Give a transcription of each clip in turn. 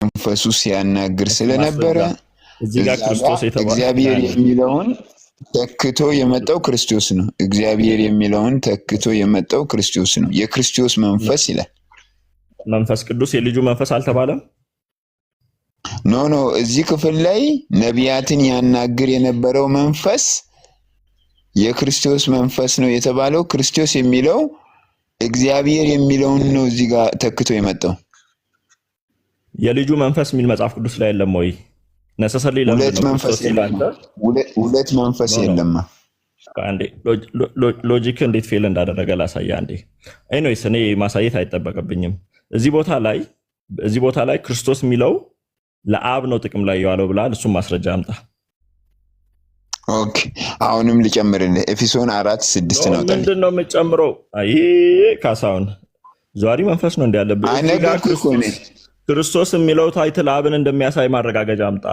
በመንፈሱ ሲያናግር ስለነበረ እዚህ ጋር ክርስቶስ የተባለ እግዚአብሔር የሚለውን ተክቶ የመጣው ክርስቶስ ነው። እግዚአብሔር የሚለውን ተክቶ የመጣው ክርስቶስ ነው። የክርስቶስ መንፈስ ይላል። መንፈስ ቅዱስ የልጁ መንፈስ አልተባለም? ኖ እዚህ ክፍል ላይ ነቢያትን ያናግር የነበረው መንፈስ የክርስቶስ መንፈስ ነው የተባለው። ክርስቶስ የሚለው እግዚአብሔር የሚለውን ነው እዚህ ጋር ተክቶ የመጣው። የልጁ መንፈስ የሚል መጽሐፍ ቅዱስ ላይ የለም ወይ? ነሰሰሊ ሁለት መንፈስ የለም። አንዴ ሎጂክ እንዴት ፌል እንዳደረገ ላሳያ አንዴ። ኤኒዌይስ እኔ ማሳየት አይጠበቅብኝም። እዚህ ቦታ ላይ ክርስቶስ የሚለው ለአብ ነው ጥቅም ላይ የዋለው ብላል። እሱም ማስረጃ አምጣ። ኦኬ አሁንም ልጨምርልህ። ኤፌሶን 4:6 ነው። ምንድን ነው የምጨምረው? አይ ካሳውን ዟሪ መንፈስ ነው እንዲያለብህ ክርስቶስ የሚለው ታይትል አብን እንደሚያሳይ ማረጋገጫ አምጣ።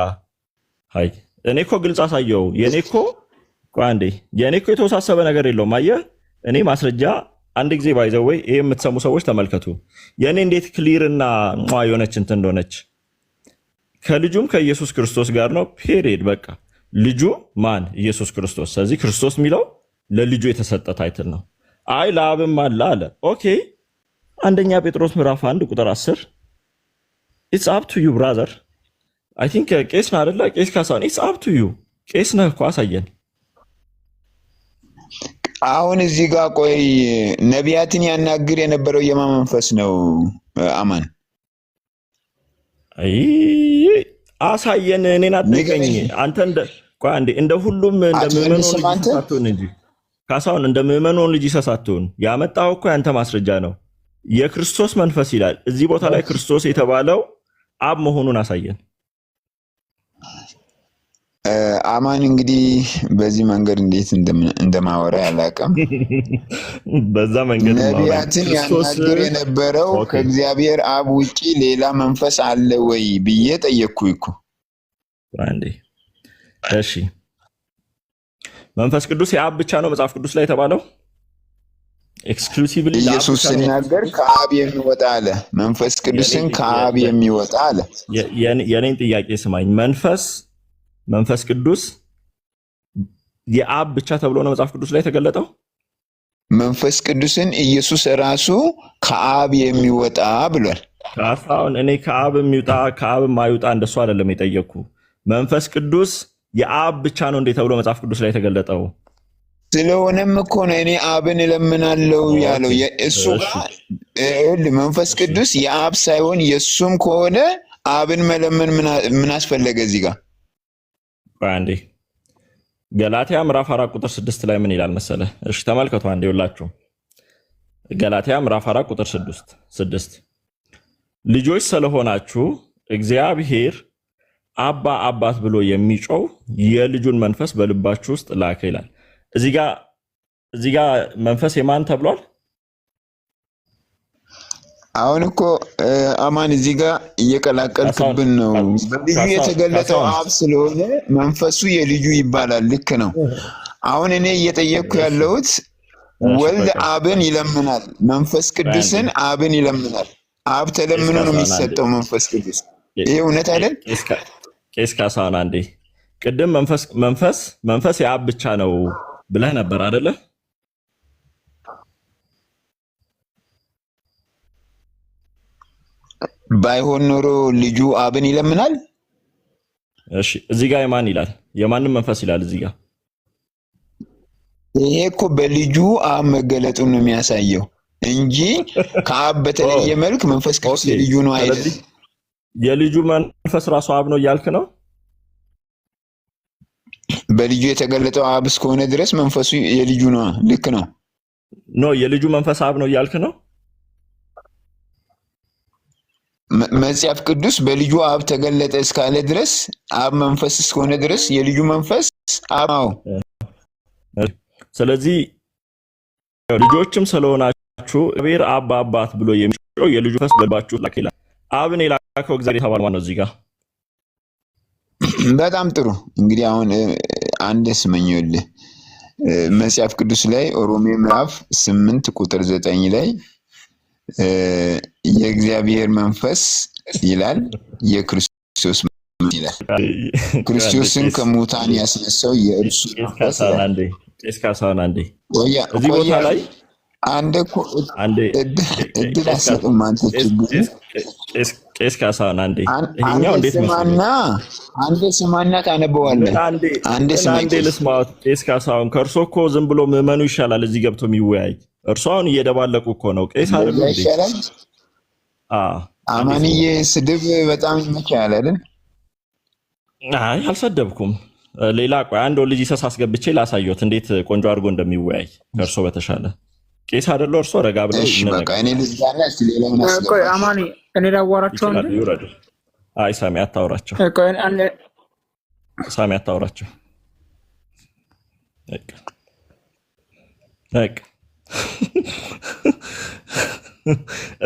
አይ እኔ እኮ ግልጽ አሳየው። የኔ እኮ የተወሳሰበ ነገር የለውም። አየህ እኔ ማስረጃ አንድ ጊዜ ባይዘው ወይ ይሄ የምትሰሙ ሰዎች ተመልከቱ። የኔ እንዴት ክሊር እና የሆነች እንትን እንደሆነች ከልጁም ከኢየሱስ ክርስቶስ ጋር ነው። ፔሪድ በቃ ልጁ ማን? ኢየሱስ ክርስቶስ። ስለዚህ ክርስቶስ የሚለው ለልጁ የተሰጠ ታይትል ነው። አይ ለአብም አለ። ኦኬ አንደኛ ጴጥሮስ ምዕራፍ 1 ቁጥር 10 it's up to you brother I think ቄስ ነህ አይደለ? ቄስ ካሳን it's up to you ቄስ ነህ እኮ አሳየን። አሁን እዚህ ጋር ቆይ ነቢያትን ያናግር የነበረው የማን መንፈስ ነው? አማን አይ አሳየን። እኔን አትጠይቀኝ አንተ እንደ ሁሉም እንደምመኑ ልጅ እንጂ ካሳውን እንደምመኑ ልጅ ሰሳቱን ያመጣው እኮ ያንተ ማስረጃ ነው። የክርስቶስ መንፈስ ይላል እዚህ ቦታ ላይ ክርስቶስ የተባለው አብ መሆኑን አሳየን። አማን እንግዲህ በዚህ መንገድ እንዴት እንደማወራ ያላቀም በዛ መንገድ ነቢያትን ያናግር የነበረው ከእግዚአብሔር አብ ውጪ ሌላ መንፈስ አለ ወይ ብዬ ጠየቅኩኝ እኮ አንዴ። እሺ መንፈስ ቅዱስ የአብ ብቻ ነው መጽሐፍ ቅዱስ ላይ የተባለው? ኤክስክሉሲቭሊ ኢየሱስ ሲናገር ከአብ የሚወጣ አለ። መንፈስ ቅዱስን ከአብ የሚወጣ አለ። የኔን ጥያቄ ስማኝ። መንፈስ ቅዱስ የአብ ብቻ ተብሎ ነው መጽሐፍ ቅዱስ ላይ የተገለጠው? መንፈስ ቅዱስን ኢየሱስ ራሱ ከአብ የሚወጣ ብሏል። ካሳሁን እኔ ከአብ የሚወጣ ከአብ የማይወጣ እንደሱ አይደለም የጠየቅኩ። መንፈስ ቅዱስ የአብ ብቻ ነው እንዴ ተብሎ መጽሐፍ ቅዱስ ላይ የተገለጠው? ስለሆነም እኮ ነው እኔ አብን እለምናለሁ ያለው። እሱ ጋር መንፈስ ቅዱስ የአብ ሳይሆን የሱም ከሆነ አብን መለመን ምን አስፈለገ እዚህ ጋር? አንዴ ገላትያ ምዕራፍ 4 ቁጥር 6 ላይ ምን ይላል መሰለ? እሺ ተመልከቱ አንዴ ሁላችሁ። ገላትያ ምዕራፍ 4 ቁጥር 6 ልጆች ስለሆናችሁ እግዚአብሔር አባ አባት ብሎ የሚጮው የልጁን መንፈስ በልባችሁ ውስጥ ላከ ይላል። እዚህ ጋር መንፈስ የማን ተብሏል? አሁን እኮ አማን እዚህ ጋር እየቀላቀልክብን ነው። ልጁ የተገለጠው አብ ስለሆነ መንፈሱ የልጁ ይባላል። ልክ ነው። አሁን እኔ እየጠየቅኩ ያለሁት ወልድ አብን ይለምናል፣ መንፈስ ቅዱስን አብን ይለምናል። አብ ተለምኖ ነው የሚሰጠው መንፈስ ቅዱስ። ይሄ እውነት አይደል? ቄስ ካሳሁን አንዴ ቅድም መንፈስ የአብ ብቻ ነው ብለህ ነበር አይደለ? ባይሆን ኖሮ ልጁ አብን ይለምናል። እሺ እዚህ ጋር የማን ይላል? የማንም መንፈስ ይላል እዚህ ጋር። ይሄ እኮ በልጁ አብ መገለጡን ነው የሚያሳየው እንጂ ከአብ በተለየ መልክ መንፈስ ቅዱስ የልጁ ነው አይደል? የልጁ መንፈስ ራሱ አብ ነው እያልክ ነው? በልጁ የተገለጠው አብ እስከሆነ ድረስ መንፈሱ የልጁ ነው። ልክ ነው። የልጁ መንፈስ አብ ነው እያልክ ነው? መጽሐፍ ቅዱስ በልጁ አብ ተገለጠ እስካለ ድረስ አብ መንፈስ እስከሆነ ድረስ የልጁ መንፈስ አብ ነው። ስለዚህ ልጆችም ስለሆናችሁ እግዚአብሔር አባ አባት ብሎ የሚጮህ የልጁ መንፈስ በልባችሁ ላከ ይላል። አብን የላከው እግዚአብሔር የተባለው ማን ነው እዚህ ጋር? በጣም ጥሩ። እንግዲህ አሁን አንድ ስመኝልህ መጽሐፍ ቅዱስ ላይ ሮሜ ምዕራፍ 8 ቁጥር 9 ላይ የእግዚአብሔር መንፈስ ይላል የክርስቶስ ይላል ክርስቶስን ከሙታን ያስነሳው የእርሱ ቄስ ካሳሁን አንዴ እዚህ ቦታ ላይ እድል አሰጥም አንተ ቄስ ካሳሁን አንዴ ይሄኛው እንዴት መስሎኝ አንዴ ስማና ታነበዋለህ አንዴ ልስማው ቄስ ካሳሁን ከእርሶ እኮ ዝም ብሎ ምዕመኑ ይሻላል እዚህ ገብቶ የሚወያይ እርሶ አሁን እየደባለቁ እኮ ነው ቄስ አይደል እንዴ ይሻላል አማንዬ ስድብ በጣም ይመቻል አይደል አይ አልሰደብኩም ሌላ ቆይ አንድ ልጅ ይሰስ አስገብቼ ላሳየዎት እንዴት ቆንጆ አድርጎ እንደሚወያይ ከእርሶ በተሻለ ቄስ አይደለ እርሶ ረጋ ብለው እሺ በቃ እኔ ልዝጋና እስቲ ሌላውን አስገባ ቆይ አማኒ እኔ ላዋራቸው እንዴ አይ ሳሚ አታውራቸው ቆይ አንዴ ሳሚ አታውራቸው በቃ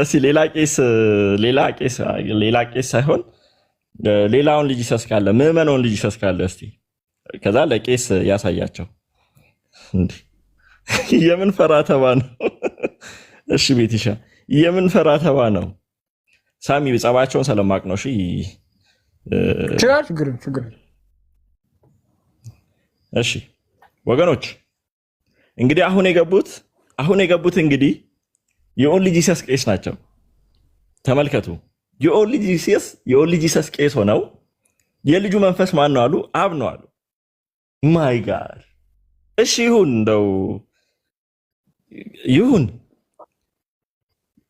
እሺ ሌላ ቄስ ሳይሆን ሌላውን ልጅ ይሰስካለ ምዕመናውን ልጅ ይሰስካለ እስቲ ከዛ ለቄስ ያሳያቸው እንዴ የምን ፈራተባ ነው እሺ ቤቲሻ የምን ፈራተባ ነው ሳሚ ጸባቸውን ሰለማቅ ነው እሺ ችግር እሺ ወገኖች እንግዲህ አሁን የገቡት እንግዲህ የኦንሊ ጂሰስ ቄስ ናቸው ተመልከቱ የኦንሊ ጂሰስ ቄስ ሆነው የልጁ መንፈስ ማን ነው አሉ አብ ነው አሉ ማይ ጋድ እሺ ይሁን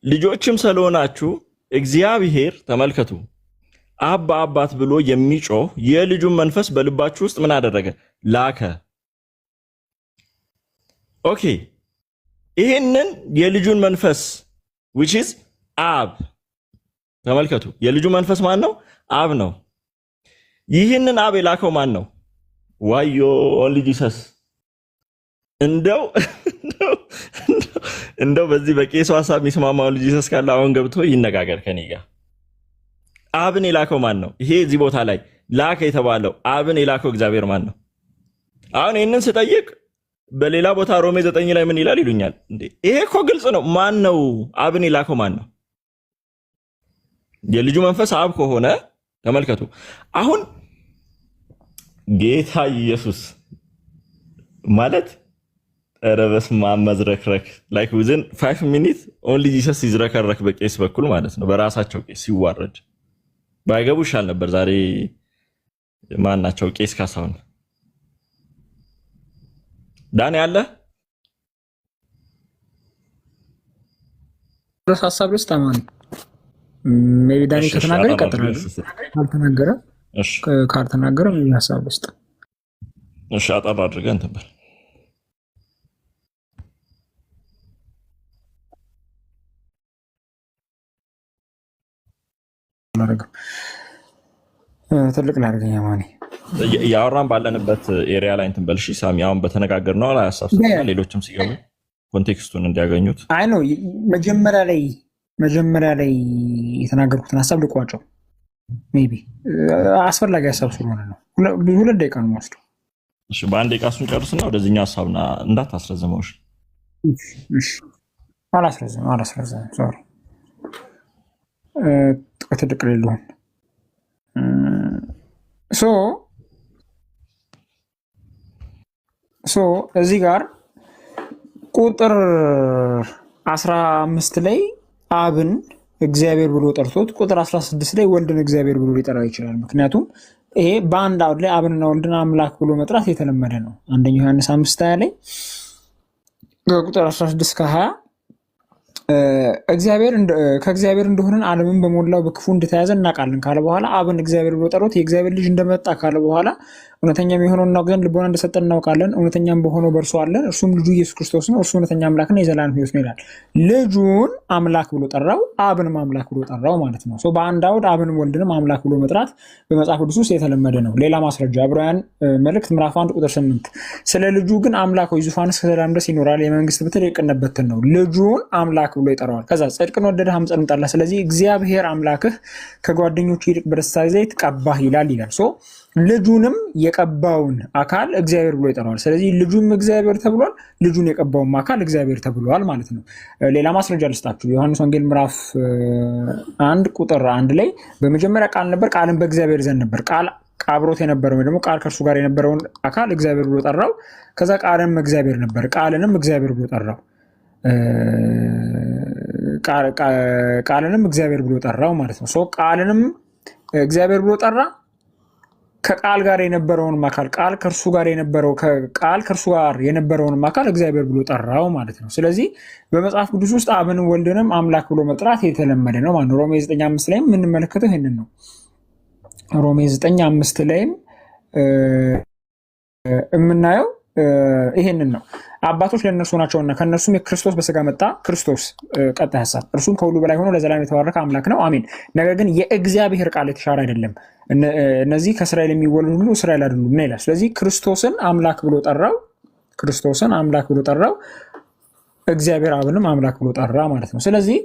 ልጆችም ስለሆናችሁ እግዚአብሔር ተመልከቱ አባ አባት ብሎ የሚጮህ የልጁን መንፈስ በልባችሁ ውስጥ ምን አደረገ ላከ ኦኬ ይሄንን የልጁን መንፈስ which is አብ ተመልከቱ የልጁ መንፈስ ማን ነው አብ ነው ይህንን አብ የላከው ማን ነው ዋዮ ኦንሊ ጂሰስ እንደው በዚህ በቄሱ ሐሳብ የሚስማማው ልጅ ጂሰስ ካለ አሁን ገብቶ ይነጋገር ከኔ ጋር አብን የላከው ማን ነው ይሄ እዚህ ቦታ ላይ ላከ የተባለው አብን የላከው እግዚአብሔር ማን ነው አሁን ይሄንን ስጠይቅ በሌላ ቦታ ሮሜ 9 ላይ ምን ይላል ይሉኛል እንዴ ይሄ እኮ ግልጽ ነው ማን ነው አብን የላከው ማን ነው የልጁ መንፈስ አብ ከሆነ ተመልከቱ አሁን ጌታ ኢየሱስ ማለት ረበስማ መዝረክረክ like within 5 minutes only Jesus ይዝረከረክ በቄስ በኩል ማለት ነው በራሳቸው ቄስ ሲዋረድ ባይገቡ ይሻል ነበር ዛሬ ማን ናቸው ቄስ ካሳሁን ዳን ያለ ሐሳብ ውስጥ አማን ሜቢ ዳኒ ከተናገረ ይቀጥላል ካልተናገረ እሺ ካልተናገረ ምን ሐሳብ ውስጥ እሺ አጣራ አድርገን እንትን በል ትልቅ ላድርገኛ ማኒ ያወራን ባለንበት ኤሪያ ላይ እንትን በልሽ ሳሚ አሁን በተነጋገርነው ላይ አሳስብና ሌሎችም ሲገቡ ኮንቴክስቱን እንዲያገኙት አይ ነው መጀመሪያ ላይ የተናገርኩትን ሐሳብ ልቋጨው ሜቢ አስፈላጊ ሐሳብ ስለሆነ ነው 2 ደቂቃ ነው የምወስደው እሺ በአንድ ደቂቃ እሱን ጨርስና ወደዚህኛው ሐሳብና እንዳታስረዝመው እሺ አላስረዝም ሶሪ ትልቅ ሌለውን ሶ እዚህ ጋር ቁጥር 15 ላይ አብን እግዚአብሔር ብሎ ጠርቶት ቁጥር 16 ላይ ወልድን እግዚአብሔር ብሎ ሊጠራው ይችላል ምክንያቱም ይሄ በአንድ አውድ ላይ አብንና ወልድን አምላክ ብሎ መጥራት የተለመደ ነው አንደኛው ዮሐንስ 5:20 ላይ ቁጥር 16 ከ20 ከእግዚአብሔር እንደሆነን ዓለምን በሞላው በክፉ እንደተያዘ እናውቃለን ካለ በኋላ አብን እግዚአብሔር ብሎ ጠሩት የእግዚአብሔር ልጅ እንደመጣ ካለ በኋላ እውነተኛም የሆነውን እናውቅ ዘንድ ልቦና እንደሰጠን እናውቃለን እውነተኛም በሆነው በእርሱ አለን እርሱም ልጁ ኢየሱስ ክርስቶስ ነው እርሱ እውነተኛ አምላክና የዘላለም ሕይወት ነው ይላል ልጁን አምላክ ብሎ ጠራው አብንም አምላክ ብሎ ጠራው ማለት ነው በአንድ አውድ አብንም ወልድንም አምላክ ብሎ መጥራት በመጽሐፍ ቅዱስ ውስጥ የተለመደ ነው ሌላ ማስረጃ ዕብራውያን መልእክት ምዕራፍ 1 ቁጥር 8 ስለ ልጁ ግን አምላክ ሆይ ዙፋንህ እስከ ዘላለም ድረስ ይኖራል የመንግስት በትር የቀነበትን ነው ልጁን አምላክ ብሎ ይጠራዋል። ከዛ ጽድቅን ወደደ አመፅንም ጠላ፣ ስለዚህ እግዚአብሔር አምላክህ ከጓደኞቹ ይልቅ በደስታ ዘይት ቀባህ ይላል። ልጁንም የቀባውን አካል እግዚአብሔር ብሎ ይጠራዋል። ስለዚህ ልጁም እግዚአብሔር ተብሏል፣ ልጁን የቀባውን አካል እግዚአብሔር ተብሏል ማለት ነው። ሌላ ማስረጃ ልስጣችሁ። ዮሐንስ ወንጌል ምዕራፍ 1 ቁጥር 1 ላይ በመጀመሪያ ቃል ነበር፣ ቃልም በእግዚአብሔር ዘንድ ነበር፣ ቃል አብሮት የነበረው ደግሞ ቃል ከእርሱ ጋር የነበረውን አካል እግዚአብሔር ብሎ ጠራው። ከዛ ቃልም እግዚአብሔር ነበር፣ ቃልንም እግዚአብሔር ብሎ ጠራው። ቃልንም እግዚአብሔር ብሎ ጠራው ማለት ነው። ቃልንም እግዚአብሔር ብሎ ጠራ። ከቃል ጋር የነበረውን አካል ቃል ከእርሱ ጋር የነበረውን አካል እግዚአብሔር ብሎ ጠራው ማለት ነው። ስለዚህ በመጽሐፍ ቅዱስ ውስጥ አብንም ወልድንም አምላክ ብሎ መጥራት የተለመደ ነው ማለት ነው። ሮሜ 9:5 ላይም የምንመለከተው ይህንን ነው። ሮሜ 9:5 ላይም የምናየው ይሄንን ነው። አባቶች ለእነርሱ ናቸውና ከእነርሱም የክርስቶስ በስጋ መጣ። ክርስቶስ ቀጣይ ሀሳብ እርሱም ከሁሉ በላይ ሆኖ ለዘላለም የተባረከ አምላክ ነው፣ አሜን። ነገር ግን የእግዚአብሔር ቃል የተሻረ አይደለም። እነዚህ ከእስራኤል የሚወለዱ ሁሉ እስራኤል አይደሉም ይላል። ስለዚህ ክርስቶስን አምላክ ብሎ ጠራው፣ እግዚአብሔር አብንም አምላክ ብሎ ጠራ ማለት ነው። ስለዚህ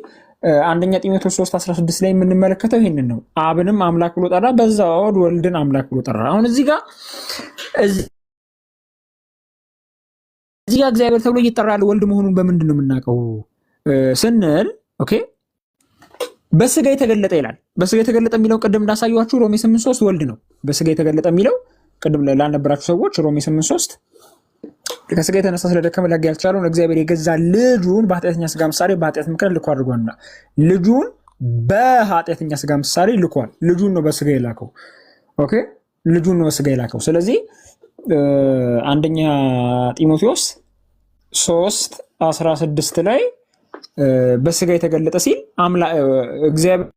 አንደኛ ጢሞቴዎስ 3:16 ላይ የምንመለከተው ይህንን ነው። አብንም አምላክ ብሎ ጠራ፣ በዛው ወልድን አምላክ ብሎ ጠራ። አሁን እዚህ ጋር እግዚአብሔር ተብሎ እየተጠራ ያለ ወልድ መሆኑን በምንድን ነው የምናውቀው ስንል፣ ኦኬ በስጋ የተገለጠ ይላል። በስጋ የተገለጠ የሚለው ቅድም እንዳሳየኋችሁ ሮሜ 8:3 ወልድ ነው። በስጋ የተገለጠ የሚለው ቅድም ላልነበራችሁ ሰዎች ሮሜ 8:3 ከስጋ የተነሳ ስለደከመ ሊያገኝ ያልቻለውን እግዚአብሔር የገዛ ልጁን በኃጢአተኛ ስጋ ምሳሌ በኃጢአት ምክንያት ልኮ አድርጓልና፣ ልጁን በኃጢአተኛ ስጋ ምሳሌ ልኳል። ልጁን ነው በስጋ የላከው። ኦኬ ልጁን ነው በስጋ የላከው። ስለዚህ አንደኛ ጢሞቴዎስ 3:16 ላይ በስጋ የተገለጠ ሲል እግዚአብሔር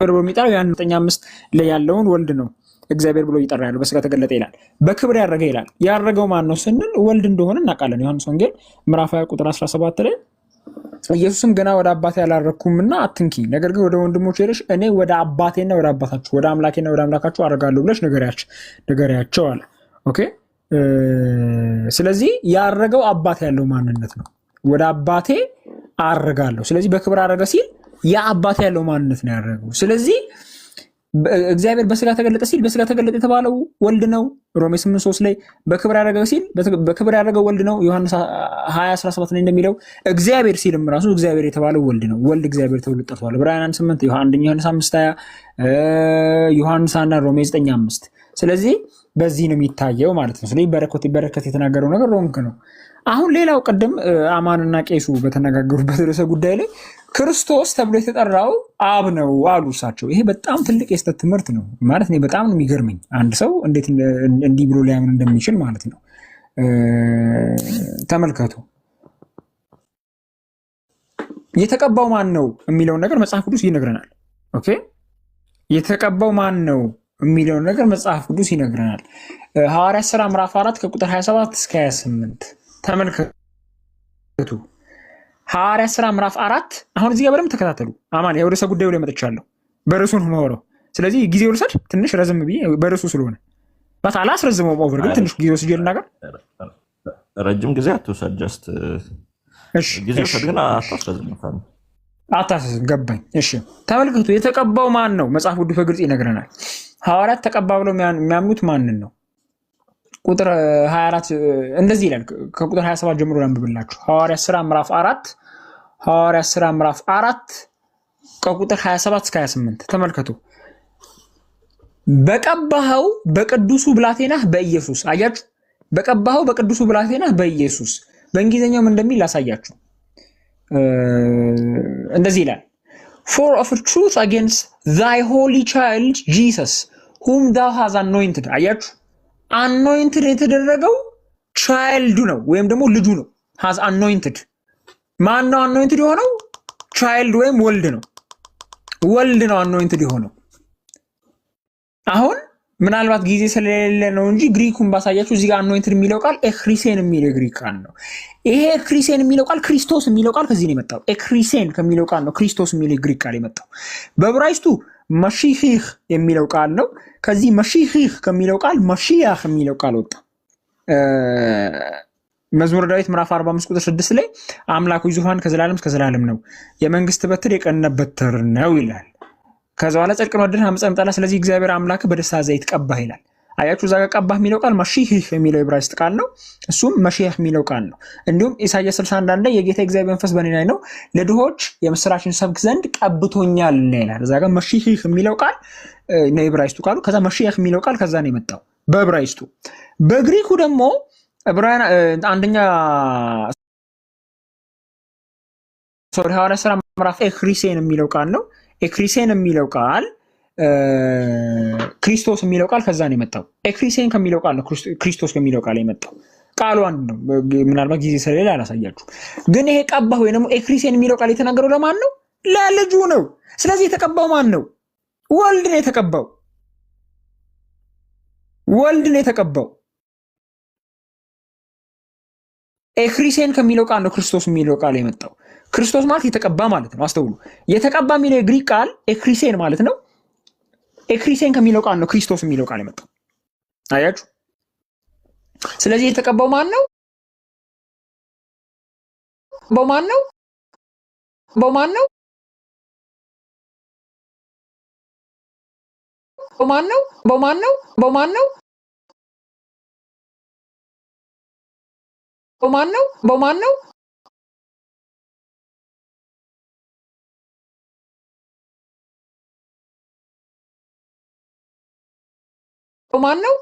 በሚጠራው ያን 9:5 ላይ ያለውን ወልድ ነው እግዚአብሔር ብሎ ይጠራ ያለው። በስጋ ተገለጠ ይላል። በክብር ያረገ ይላል። ያረገው ማን ነው ስንል ወልድ እንደሆነ እናውቃለን። ዮሐንስ ወንጌል ምዕራፍ 20 ቁጥር 17 ላይ ኢየሱስም ገና ወደ አባቴ አላረግኩምና አትንኪ፣ ነገር ግን ወደ ወንድሞች ሄደሽ እኔ ወደ አባቴና ወደ አባታችሁ ወደ አምላኬና ወደ አምላካችሁ አረጋለሁ ብለሽ ንገሪያቸው አለ። ኦኬ ስለዚህ ያረገው አባቴ ያለው ማንነት ነው። ወደ አባቴ አረጋለሁ። ስለዚህ በክብር አረገ ሲል የአባቴ ያለው ማንነት ነው ያረገው። ስለዚህ እግዚአብሔር በስጋ ተገለጠ ሲል በስጋ ተገለጠ የተባለው ወልድ ነው። ሮሜ 8:3 ላይ በክብር ያረገው ሲል በክብር ያረገው ወልድ ነው። ዮሐንስ 20:17 ላይ እንደሚለው እግዚአብሔር ሲልም ራሱ እግዚአብሔር የተባለው ወልድ ነው። ወልድ እግዚአብሔር ተብሎ ተጠርቷል። ዕብራውያን 8 ዮሐንስ 5:20 ዮሐንስ 1 ሮሜ 9:5 ስለዚህ በዚህ ነው የሚታየው ማለት ነው። ስለዚህ በረከት የተናገረው ነገር ሮንክ ነው። አሁን ሌላው ቅድም አማንና ቄሱ በተነጋገሩበት ርዕሰ ጉዳይ ላይ ክርስቶስ ተብሎ የተጠራው አብ ነው አሉ እሳቸው። ይሄ በጣም ትልቅ የስተት ትምህርት ነው ማለት ነው። በጣም ነው የሚገርመኝ አንድ ሰው እንዴት እንዲህ ብሎ ሊያምን እንደሚችል ማለት ነው። ተመልከቱ። የተቀባው ማን ነው የሚለውን ነገር መጽሐፍ ቅዱስ ይነግረናል። ኦኬ የተቀባው ማን ነው የሚለውን ነገር መጽሐፍ ቅዱስ ይነግረናል። ሐዋርያት ሥራ ምዕራፍ 4 ከቁጥር 27 እስከ 28 ተመልከቱ። ሐዋርያት ሥራ ምዕራፍ 4 አሁን እዚህ ጋር በደንብ ተከታተሉ። አማን የርዕሰ ጉዳዩ ላይ መጥቻለሁ። በርዕሱ ነው የማወራው። ስለዚህ ጊዜው ልሰድ ትንሽ ረዘም ብዬ በርዕሱ ስለሆነ ባታላ አስረዝመው ኦቨር ግን ትንሽ ጊዜው ሲጀል ነገር ረጅም ጊዜ አትወሰድ። ጀስት እሺ ጊዜው ሰድግና አታስረዝም። ገባኝ። እሺ ተመልከቱ። የተቀባው ማን ነው? መጽሐፍ ቅዱስ በግልጽ ይነግረናል። ሐዋርያት ተቀባ ብለው የሚያምኑት ማንን ነው? ቁጥር 24 እንደዚህ ይላል። ከቁጥር 27 ጀምሮ ላንብብላችሁ። ሐዋርያት ሥራ ምዕራፍ 4 ከቁጥር 27 እስከ 28 ተመልከቱ። በቀባኸው በቅዱሱ ብላቴናህ በኢየሱስ አያችሁ። በቀባኸው በቅዱሱ ብላቴናህ በኢየሱስ በእንግሊዝኛውም እንደሚል ላሳያችሁ። እንደዚህ ይላል for of a truth against thy holy child Jesus whom thou hast anointed። አያችሁ anointed የተደረገው ቻይልዱ ነው ወይም ደግሞ ልጁ ነው። has anointed ማን ነው anointed የሆነው? ቻይልድ ወይም ወልድ ነው። ወልድ ነው anointed የሆነው። አሁን ምናልባት ጊዜ ስለሌለ ነው እንጂ ግሪኩን ባሳያችሁ እዚህ ጋር anointed የሚለው ቃል ኤክሪሴን የሚለው ግሪክ ቃል ነው። ይሄ ኤክሪሴን የሚለው ቃል ክርስቶስ የሚለው ቃል ከዚህ ነው የመጣው። ኤክሪሴን ከሚለው ቃል ነው ክርስቶስ የሚለው ግሪክ ቃል የመጣው። በዕብራይስጡ መሺህ የሚለው ቃል ነው። ከዚህ መሺህ ከሚለው ቃል መሺያህ የሚለው ቃል ወጣ። መዝሙረ ዳዊት ምዕራፍ 45 ቁጥር 6 ላይ አምላኩ ዙፋን ከዘላለም እስከ ዘላለም ነው፣ የመንግስት በትር የቀንነት በትር ነው ይላል። ከዛ በኋላ ጽድቅን ወደድህ ዓመፅን ጠላህ፣ ስለዚህ እግዚአብሔር አምላክ በደስታ ዘይት ቀባህ ይላል። አያችሁ እዛ ጋር ቀባህ የሚለው ቃል መሺህ የሚለው ዕብራይስጥ ቃል ነው። እሱም መሺህ የሚለው ቃል ነው። እንዲሁም ኢሳይያስ 61 ላይ የጌታ እግዚአብሔር መንፈስ በእኔ ላይ ነው፣ ለድሆች የምስራችን ሰብክ ዘንድ ቀብቶኛል ይላል። እዛ ጋር መሺህ የሚለው ቃል ነው ዕብራይስጡ ቃሉ። ከዛ መሺህ የሚለው ቃል ከዛ ነው የመጣው በዕብራይስጡ። በግሪኩ ደግሞ ዕብራውያን አንደኛ ሐዋርያት ሥራ ምዕራፍ ኤክሪሴን የሚለው ቃል ነው። ኤክሪሴን የሚለው ቃል ክርስቶስ የሚለው ቃል ከዛ ነው የመጣው። ኤክሪሴን ከሚለው ቃል ነው ክርስቶስ ከሚለው ቃል የመጣው። ቃሉ አንድ ነው። ምናልባት ጊዜ ስለሌለ አላሳያችሁ። ግን ይሄ ቀባህ ወይ ደግሞ ኤክሪሴን የሚለው ቃል የተናገረው ለማን ነው? ለልጁ ነው። ስለዚህ የተቀባው ማን ነው? ወልድ ነው የተቀባው። ወልድ ነው የተቀባው። ኤክሪሴን ከሚለው ቃል ነው ክርስቶስ የሚለው ቃል የመጣው። ክርስቶስ ማለት የተቀባ ማለት ነው። አስተውሉ። የተቀባ የሚለው የግሪክ ቃል ኤክሪሴን ማለት ነው። ኤክሪሴን ከሚለው ቃል ነው ክርስቶስ የሚለው ቃል የመጣው። አያችሁ። ስለዚህ የተቀባው ማን ነው? በማን ነው? በማን ነው? በማን ነው? በማን ነው? በማን ነው? በማን ነው? በማን ነው? በማን ነው?